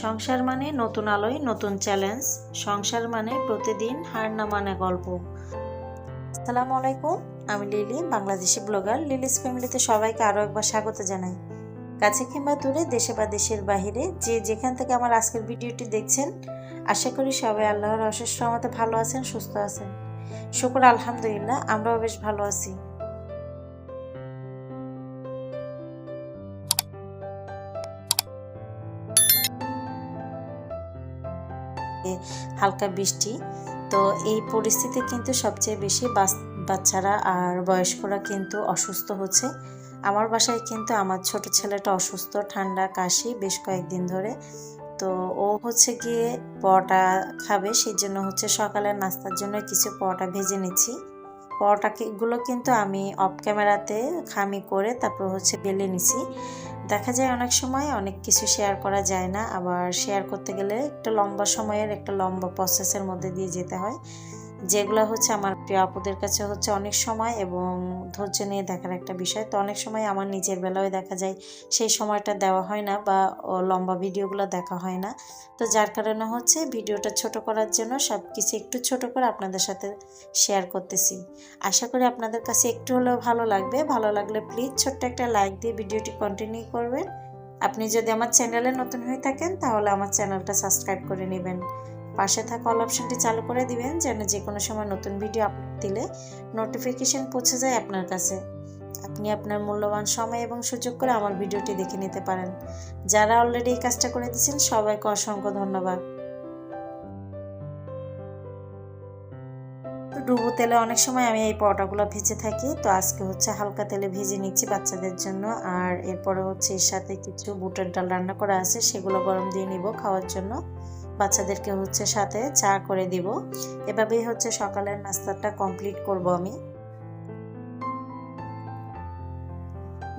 সংসার মানে নতুন আলোয় নতুন চ্যালেঞ্জ। সংসার মানে প্রতিদিন হার না মানে গল্প। আসসালামু আলাইকুম, আমি লিলি, বাংলাদেশি ব্লগার লিলিস ফ্যামিলিতে সবাইকে আরও একবার স্বাগত জানাই। কাছে কিংবা দূরে, দেশে বা দেশের বাহিরে যে যেখান থেকে আমার আজকের ভিডিওটি দেখছেন, আশা করি সবাই আল্লাহর অশেষ রহমতে ভালো আছেন, সুস্থ আছেন। শুকর আলহামদুলিল্লাহ, আমরাও বেশ ভালো আছি। হালকা বৃষ্টি, তো এই পরিস্থিতি কিন্তু সবচেয়ে বেশি বাচ্চারা আর বয়স্করা কিন্তু অসুস্থ হচ্ছে। আমার বাসায় কিন্তু আমার ছোট ছেলেটা অসুস্থ, ঠান্ডা কাশি বেশ কয়েকদিন ধরে। তো ও হচ্ছে গিয়ে পরোটা খাবে, সেই জন্য হচ্ছে সকালের নাস্তার জন্য কিছু পরোটা ভেজে নিচ্ছি। পরোটাগুলো কিন্তু আমি অফ ক্যামেরাতে খামি করে তারপর হচ্ছে বেলে নিছি। দেখা যায় অনেক সময় অনেক কিছু শেয়ার করা যায় না, আবার শেয়ার করতে গেলে একটা লম্বা সময়ের একটা লম্বা প্রসেসের মধ্যে দিয়ে যেতে হয়, যেগুলো হচ্ছে আমার প্রিয় আপুদের কাছে হচ্ছে অনেক সময় এবং ধৈর্য নিয়ে দেখার একটা বিষয়। তো অনেক সময় আমার নিজের বেলায় দেখা যায় সেই সময়টা দেওয়া হয় না বা লম্বা ভিডিওগুলো দেখা হয় না। তো যার কারণে হচ্ছে ভিডিওটা ছোট করার জন্য সব কিছু একটু ছোট করে আপনাদের সাথে শেয়ার করতেছি। আশা করি আপনাদের কাছে একটু হলেও ভালো লাগবে। ভালো লাগলে প্লিজ ছোট্ট একটা লাইক দিয়ে ভিডিওটি কন্টিনিউ করবেন। আপনি যদি আমার চ্যানেলে নতুন হয়ে থাকেন তাহলে আমার চ্যানেলটা সাবস্ক্রাইব করে নেবেন। পাশে থাকা অল অপশনটি চালু করে দিবেন যেন যে কোনো সময় নতুন ভিডিও আপলোড দিলে নোটিফিকেশন পৌঁছে যায় আপনার কাছে। আপনি আপনার মূল্যবান সময় এবং সুযোগ করে আমার ভিডিওটি দেখে নিতে পারেন। যারা অলরেডি এই কাজটা করে দিয়েছেন সবাইকে অসংখ্য ধন্যবাদ। ডুবো তেলে অনেক সময় আমি এই পরোটাগুলো ভেজে থাকি, তো আজকে হচ্ছে হালকা তেলে ভেজে নিচ্ছি বাচ্চাদের জন্য। আর এরপরে হচ্ছে এর সাথে কিছু বুটের ডাল রান্না করা আছে, সেগুলো গরম দিয়ে নিব খাওয়ার জন্য। বাচ্চাদেরকে হচ্ছে সাথে চা করে দিব। এভাবেই হচ্ছে সকালের নাস্তাটা কমপ্লিট করব আমি।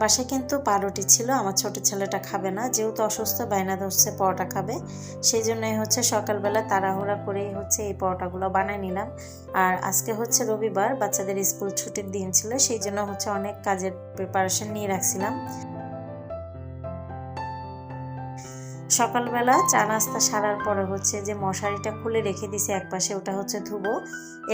বাসায় কিন্তু পাউরুটি ছিল, আমার ছোট ছেলেটা খাবে না, যেহেতু অসুস্থ বায়না ধরছে পরোটা খাবে, সেই জন্যই হচ্ছে সকালবেলা তাড়াহুড়া করেই হচ্ছে এই পরোটাগুলো বানাই নিলাম। আর আজকে হচ্ছে রবিবার, বাচ্চাদের স্কুল ছুটির দিন ছিল, সেই জন্য হচ্ছে অনেক কাজের প্রিপারেশন নিয়ে রাখছিলাম। সকালবেলা চা নাস্তা সারার পরে হচ্ছে যে মশারিটা খুলে রেখে দিছি একপাশে, ওটা হচ্ছে ধুবো।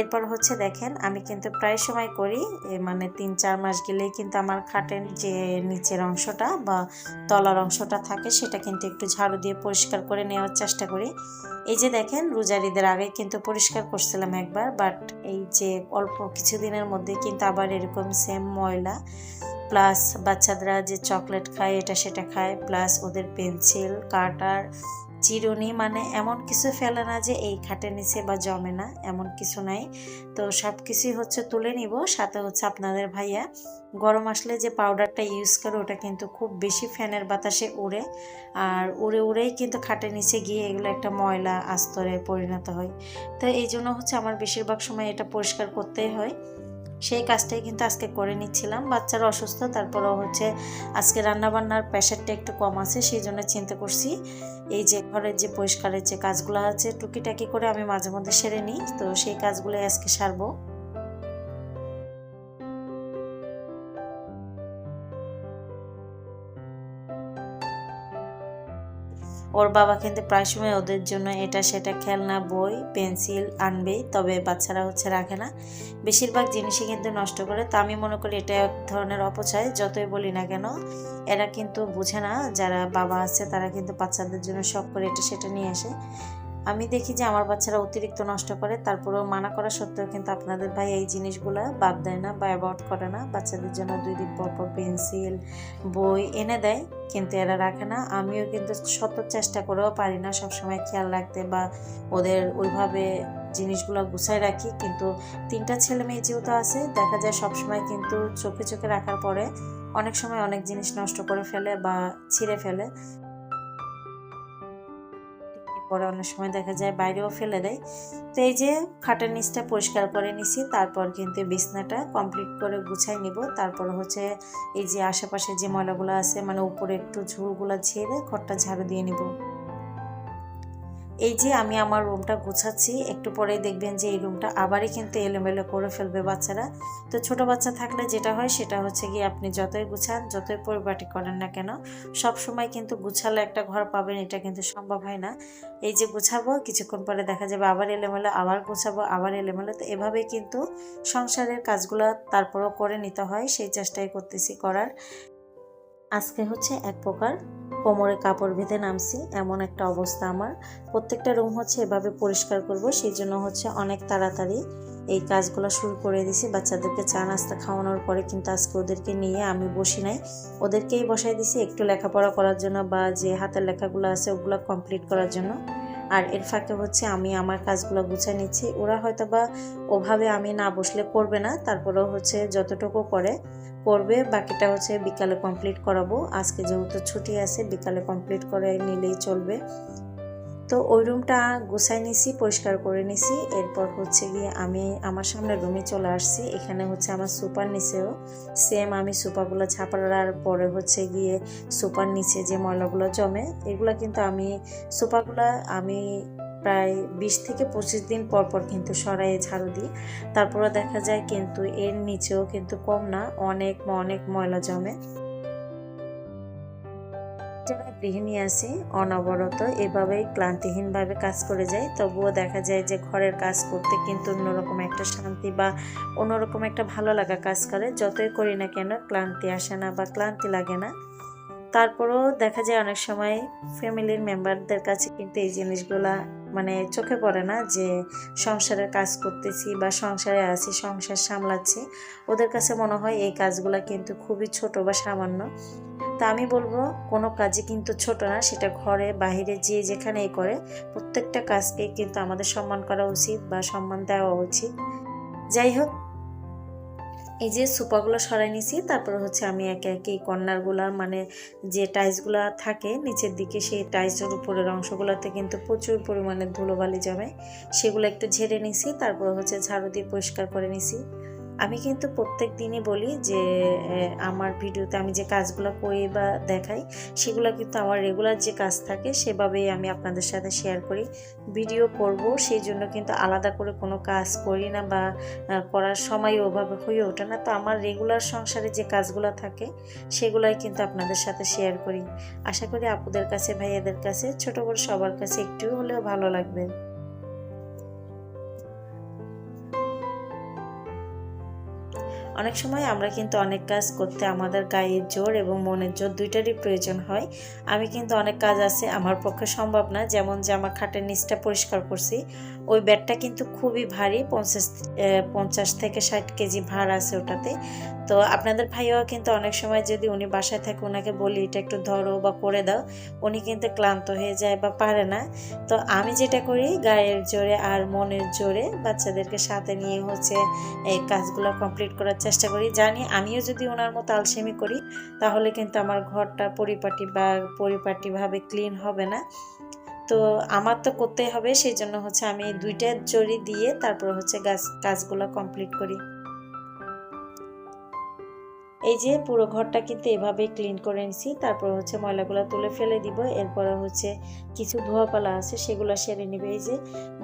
এরপর হচ্ছে দেখেন আমি কিন্তু প্রায় সময় করি, মানে 3-4 মাস গেলেই কিন্তু আমার খাটের যে নিচের অংশটা বা তলার অংশটা থাকে সেটা কিন্তু একটু ঝাড়ু দিয়ে পরিষ্কার করে নেওয়ার চেষ্টা করি। এই যে দেখেন রোজার ঈদের আগে কিন্তু পরিষ্কার করছিলাম একবার, বাট এই যে অল্প কিছুদিনের মধ্যে কিন্তু আবার এরকম সেম ময়লা, প্লাস বাচ্চারা যে চকলেট খায় এটা সেটা খায়, প্লাস ওদের পেন্সিল কাটার চিরুনি, মানে এমন কিছু ফেলে না যে এই খাটের নিচে বা জমে না, এমন কিছু নাই। তো সব কিছুই হচ্ছে তুলে নিব। সাথে হচ্ছে আপনাদের ভাইয়া গরম আসলে যে পাউডারটা ইউজ করে ওটা কিন্তু খুব বেশি ফ্যানের বাতাসে উড়ে, আর উড়ে উড়েই কিন্তু খাটের নিচে গিয়ে এগুলো একটা ময়লা আস্তরে পরিণত হয়। তো এই জন্য হচ্ছে আমার বেশিরভাগ সময় এটা পরিষ্কার করতেই হয়। সেই কাজটাই কিন্তু আজকে করে নিচ্ছিলাম। বাচ্চারা অসুস্থ, তারপরেও হচ্ছে আজকে রান্নাবান্নার প্রেশারটা একটু কম আছে, সেই জন্য চিন্তা করছি এই যে ঘরের যে পরিষ্কারের যে কাজগুলো আছে টুকিটাকি করে আমি মাঝে মধ্যে সেরে নিই, তো সেই কাজগুলোই আজকে সারবো। ওর বাবা কিন্তু প্রায় সময় ওদের জন্য এটা সেটা খেলনা, বই, পেন্সিল আনবেই, তবে বাচ্চারা হচ্ছে রাখে না, বেশিরভাগ জিনিসই কিন্তু নষ্ট করে। তো আমি মনে করি এটা এক ধরনের অপচয়, যতই বলি না কেন এরা কিন্তু বুঝে না, যারা বাবা আছে তারা কিন্তু বাচ্চাদের জন্য শখ করে এটা সেটা নিয়ে আসে। আমি দেখি যে আমার বাচ্চারা অতিরিক্ত নষ্ট করে, তারপরেও মানা করা সত্ত্বেও কিন্তু আপনাদের ভাই এই জিনিসগুলো বাদ দেয় না বা অ্যাভয়েড করে না। বাচ্চাদের জন্য 2 দিন পর পর পেন্সিল, বই এনে দেয়, কিন্তু এরা রাখে না। আমিও কিন্তু শত চেষ্টা করেও পারি না সবসময় খেয়াল রাখতে বা ওদের ওইভাবে জিনিসগুলো গুছায় রাখি, কিন্তু 3টা ছেলে মেয়ে যেহেতু আছে দেখা যায় সবসময় কিন্তু চোখে চোখে রাখার পরে অনেক সময় অনেক জিনিস নষ্ট করে ফেলে বা ছিঁড়ে ফেলে, পরে অনেক সময় দেখা যায় বাইরেও ফেলে দেয়। তো এই যে খাটের নিচটা পরিষ্কার করে নিছি, তারপর কিন্তু বিছনাটা কমপ্লিট করে গুছাই নিব। তারপর হচ্ছে এই যে আশেপাশে যে ময়লাগুলো আছে, মানে উপরে একটু ঝুলগুলো ঝেড়ে ঘরটা ঝাড়ু দিয়ে নিব। এই যে আমি আমার রুমটা গুছাচ্ছি, একটু পরেই দেখবেন যে এই রুমটা আবারই কিন্তু এলোমেলো করে ফেলবে বাচ্চারা। তো ছোট বাচ্চা থাকলে যেটা হয় সেটা হচ্ছে গিয়ে আপনি যতই গুছান, যতই পরিপাটি করেন না কেন, সব সময় কিন্তু গুছালে একটা ঘর পাবেন, এটা কিন্তু সম্ভব হয় না। এই যে গুছাবো, কিছুক্ষণ পরে দেখা যাবে আবার এলোমেলো, আবার গুছাবো, আবার এলোমেলো। তো এভাবেই কিন্তু সংসারের কাজগুলো তারপরও করে নিতে হয়, সেই চেষ্টাই করতেছি করার। আজকে হচ্ছে এক প্রকার কোমরে কাপড় বেঁধে নামছি, এমন একটা অবস্থা আমার। প্রত্যেকটা রুম হচ্ছে এভাবে পরিষ্কার করব, সেই জন্য হচ্ছে অনেক তাড়াতাড়ি এই কাজগুলো শুরু করে দিছি। বাচ্চাদেরকে চা নাস্তা খাওয়ানোর পরে কিন্তু আজকে ওদেরকে নিয়ে আমি বসি নাই, ওদেরকেই বসাই দিছি একটু লেখাপড়া করার জন্য, বা যে হাতের লেখাগুলো আছে ওগুলো কমপ্লিট করার জন্য। আর এর ফাঁকে হচ্ছে আমি আমার কাজগুলো গুছিয়ে নিচ্ছি। ওরা হয়তো বা ওভাবে আমি না বসলে করবে না, তারপরেও হচ্ছে যতটুকু করবে, বাকিটা হচ্ছে বিকালে কমপ্লিট করাবো। আজকে যেহেতু ছুটি আছে, বিকালে কমপ্লিট করে নিলেই চলবে। তো ওই রুমটা গুছাই নিছি, পরিষ্কার করে নিছি। এরপর হচ্ছে গিয়ে আমি আমার সামনে রুমে চলে আসছি। এখানে হচ্ছে আমার সোফার নিচেও সেম আমি সোফাগুলো ছাপার পরে হচ্ছে গিয়ে সোফার নিচে যে ময়লাগুলো জমে, এগুলো কিন্তু আমি সোফাগুলো আমি প্রায় 20 থেকে 25 দিন পর পর কিন্তু সরাই ঝাড়ু দিই। তারপরে দেখা যায় কিন্তু এর নিচেও কিন্তু কম না, অনেক অনেক ময়লা জমে। যারা গৃহিণী আছে অনবরত এভাবেই ক্লান্তিহীনভাবে কাজ করে যায়, তবুও দেখা যায় যে ঘরের কাজ করতে কিন্তু অন্যরকম একটা শান্তি বা অন্যরকম একটা ভালো লাগা কাজ করে। যতই করি না কেন ক্লান্তি আসে না বা ক্লান্তি লাগে না। তারপরেও দেখা যায় অনেক সময় ফ্যামিলির মেম্বারদের কাছে কিন্তু এই জিনিসগুলা মানে চোখে পড়ে না, যে সংসারের কাজ করতেছি বা সংসারে আছি, সংসার সামলাচ্ছি। ওদের কাছে মনে হয় এই কাজগুলা কিন্তু খুবই ছোট বা সামান্য। তা আমি বলবো কোনো কাজই কিন্তু ছোট না, সেটা ঘরে বাহিরে যে যেখানেই করে প্রত্যেকটা কাজকে কিন্তু আমাদের সম্মান করা উচিত বা সম্মান দেওয়া উচিত। যাই হোক, এই যে সোফাগুলো সরাই নিছি, তারপর হচ্ছে আমি একে একে এই কর্নারগুলা মানে যে টাইলসগুলা থাকে নিচের দিকে, সেই টাইলসের উপরের অংশগুলোতে কিন্তু প্রচুর পরিমাণে ধুলোবালি জমে, সেগুলো একটু ঝেড়ে নিছি। তারপর হচ্ছে ঝাড়ু দিয়ে পরিষ্কার করে নিছি। আমি কিন্তু প্রত্যেক দিনই বলি যে আমার ভিডিওতে আমি যে কাজগুলো করি বা দেখাই, সেগুলো কিন্তু আমার রেগুলার যে কাজ থাকে সেভাবেই আমি আপনাদের সাথে শেয়ার করি। ভিডিও করব সেই জন্য কিন্তু আলাদা করে কোনো কাজ করি না, বা করার সময় ওভাবে হয়ে ওঠে না। তো আমার রেগুলার সংসারে যে কাজগুলো থাকে সেগুলোই কিন্তু আপনাদের সাথে শেয়ার করি। আশা করি আপুদের কাছে, ভাইয়াদের কাছে, ছোট বড় সবার কাছে একটু হলেও ভালো লাগবে। অনেক সময় আমরা কিন্তু অনেক কাজ করতে আমাদের গায়ের জোর এবং মনের জোর দুইটারই প্রয়োজন হয়। আমি কিন্তু অনেক কাজ আছে আমার পক্ষে সম্ভব না, যেমন যে আমার খাটের নিচটা পরিষ্কার করছি, ওই ব্যাগটা কিন্তু খুবই ভারী, 50 থেকে 60 কেজি ভার আছে ওটাতে। তো আপনাদের ভাইও কিন্তু অনেক সময় যদি উনি বাসায় থাকে, ওনাকে বলি এটা একটু ধরো বা করে দাও, উনি কিন্তু ক্লান্ত হয়ে যায় বা পারে না। তো আমি যেটা করি গায়ের জোরে আর মনের জোরে বাচ্চাদেরকে সাথে নিয়ে হচ্ছে এই কাজগুলো কমপ্লিট করার চেষ্টা করি। জানি আমিও যদি ওনার মতো আলসেমি করি তাহলে কিন্তু আমার ঘরটা পরিপাটিভাবে ক্লিন হবে না। তো আমার তো করতেই হবে, সেই জন্য হচ্ছে আমি দুইটা জড়ি দিয়ে তারপর হচ্ছে কাজগুলো কমপ্লিট করি। এই যে পুরো ঘরটা কিন্তু এভাবেই ক্লিন করে নিছি। তারপর হচ্ছে ময়লাগুলো তুলে ফেলে দিব। এরপরে হচ্ছে কিছু ধোয়াপালা আছে সেগুলো সেরে নিবে। এই যে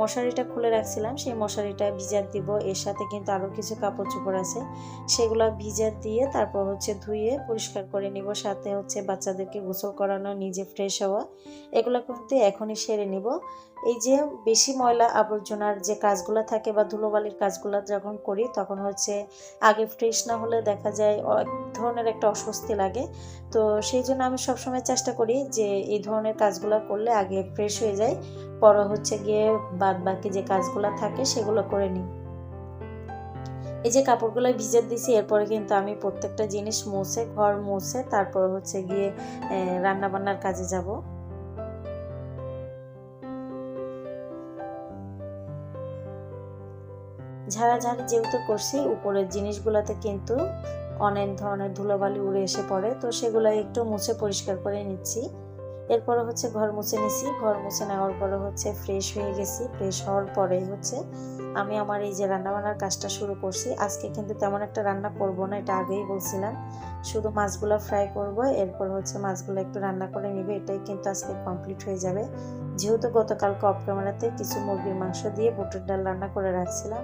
মশারিটা খুলে রাখছিলাম, সেই মশারিটা ভিজাত দিব। এর সাথে কিন্তু আরও কিছু কাপড় চোপড় আছে, সেগুলো ভিজাত দিয়ে তারপর হচ্ছে ধুয়ে পরিষ্কার করে নিব। সাথে হচ্ছে বাচ্চাদেরকে গোসল করানো, নিজে ফ্রেশ হওয়া, এগুলো কিন্তু এখনই সেরে নিব। এই যে বেশি ময়লা আবর্জনার যে কাজগুলো থাকে বা ধুলোবালির কাজগুলো যখন করি, তখন হচ্ছে আগে ফ্রেশ না হলে দেখা যায় এক ধরনের একটা অস্বস্তি লাগে। তো সেই জন্য আমি সবসময় চেষ্টা করি যে এই ধরনের কাজগুলো করলে আগে ফ্রেশ হয়ে যায়, পরে হচ্ছে গিয়ে বাদ বাকি যে কাজগুলো থাকে সেগুলো করে নিই। এই যে কাপড়গুলো ভিজে দিছি, এরপরে কিন্তু আমি প্রত্যেকটা জিনিস ঘর মুছে তারপর হচ্ছে গিয়ে রান্না বান্নার কাজে যাব। ঝাড়াঝাড়ি যেহেতু করছি, উপরের জিনিসগুলোতে কিন্তু অনেক ধরনের ধুলোবালি উড়ে এসে পড়ে, তো সেগুলো একটু মুছে পরিষ্কার করে নিচ্ছি। এরপরে হচ্ছে ঘর মুছে নিছি, ঘর মুছে নেওয়ার পরে হচ্ছে ফ্রেশ হয়ে গেছি। ফ্রেশ হওয়ার পরে হচ্ছে আমি আমার এই যে রান্নাবান্নার কাজটা শুরু করছি। আজকে কিন্তু তেমন একটা রান্না করব না, এটা আগেই বলছিলাম। শুধু মাছগুলো ফ্রাই করব, এরপর হচ্ছে মাছগুলো একটু রান্না করে নিবে, এটাই কিন্তু আজকে কমপ্লিট হয়ে যাবে। যেহেতু গতকালকে অফ ক্যামেরাতে কিছু মুরগির মাংস দিয়ে বুটের ডাল রান্না করে রাখছিলাম,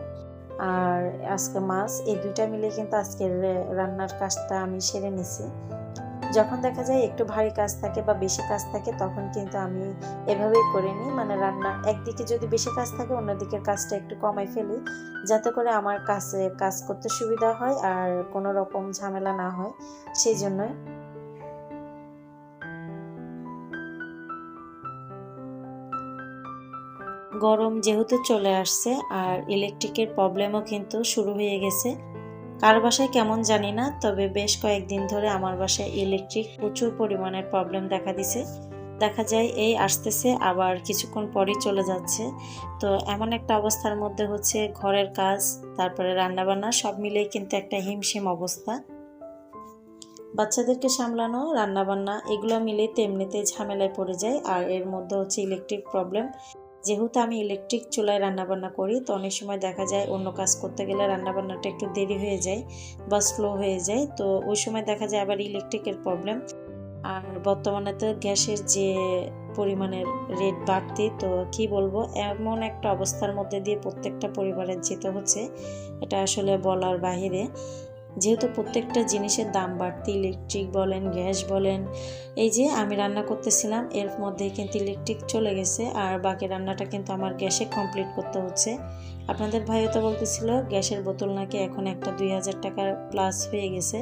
আর আজকে মাছ, এই দুইটা মিলে কিন্তু আজকের রান্নার কাজটা আমি সেরে নিছি। যখন দেখা যায় একটু ভারী কাজ থাকে বা বেশি কাজ থাকে তখন কিন্তু আমি এভাবেই করে নিই, মানে রান্না একদিকে যদি বেশি কাজ থাকে অন্যদিকের কাজটা একটু কমাই ফেলি, যাতে করে আমার কাজ করতে সুবিধা হয় আর কোনো রকম ঝামেলা না হয়, সেই জন্যই। গরম যেহেতু চলে আসছে আর ইলেকট্রিকের প্রবলেমও কিন্তু শুরু হয়ে গেছে। কার বাসায় কেমন জানি না, তবে বেশ কয়েকদিন ধরে আমার বাসায় ইলেকট্রিক প্রচুর পরিমাণের প্রবলেম দেখা দিছে। দেখা যায় এই আসতেছে আবার কিছুক্ষণ পরই চলে যাচ্ছে। তো এমন একটা অবস্থার মধ্যে হচ্ছে ঘরের কাজ, তারপরে রান্নাবান্না সব মিলেই কিন্তু একটা হিমশিম অবস্থা। বাচ্চাদেরকে সামলানো, রান্নাবান্না এগুলো মিলে এমনিতে ঝামেলায় পড়ে যায়। আর এর মধ্যে হচ্ছে ইলেকট্রিক প্রবলেম। যেহেতু আমি ইলেকট্রিক চুলায় রান্নাবান্না করি, তো অনেক সময় দেখা যায় অন্য কাজ করতে গেলে রান্নাবান্নাটা একটু দেরি হয়ে যায় বা স্লো হয়ে যায়, তো ওই সময় দেখা যায় আবার ইলেকট্রিকের প্রবলেম। আর বর্তমানে তো গ্যাসের যে পরিমাণের রেট বাড়তি, তো কি বলবো, এমন একটা অবস্থার মধ্যে দিয়ে প্রত্যেকটা পরিবারের যেতে হচ্ছে, এটা আসলে বলার বাহিরে। যেহেতু প্রত্যেকটা জিনিসের দাম বাড়তি, ইলেকট্রিক বলেন, গ্যাস বলেন। এই যে আমি রান্না করতেছিলাম এর মধ্যেই কিন্তু ইলেকট্রিক চলে গেছে, আর বাকি রান্নাটা কিন্তু আমার গ্যাসে কমপ্লিট করতে হচ্ছে। আপনাদের ভাইও তো বলতেছিল গ্যাসের বোতল নাকি এখন একটা 2000 টাকার প্লাস হয়ে গেছে।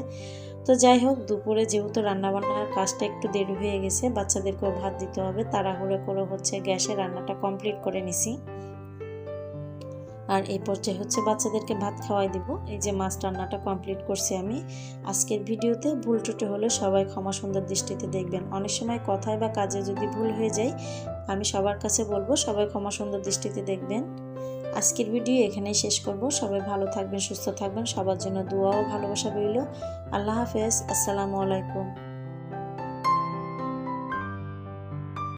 তো যাই হোক, দুপুরে যেহেতু রান্নাবান্নার কাজটা একটু দেরি হয়ে গেছে, বাচ্চাদেরকেও ভাত দিতে হবে, তাড়াহুড়ো করে হচ্ছে গ্যাসে রান্নাটা কমপ্লিট করে নিছি। আর এই পর্যায়ে হচ্ছে বাচ্চাদেরকে ভাত খাওয়াই দিব। এই যে মাছ রান্নাটা কমপ্লিট করছি আমি। আজকের ভিডিওতে ভুল ত্রুটি হলে সবাই ক্ষমা সুন্দর দৃষ্টিতে দেখবেন। অনেক সময় কথায় বা কাজে যদি ভুল হয়ে যায়, আমি সবার কাছে বলবো সবাই ক্ষমা সুন্দর দৃষ্টিতে দেখবেন। আজকের ভিডিও এখানেই শেষ করব। সবাই ভালো থাকবেন, সুস্থ থাকবেন, সবার জন্য দোয়া ও ভালোবাসা রইল। আল্লাহ হাফেজ, আসসালামু আলাইকুম।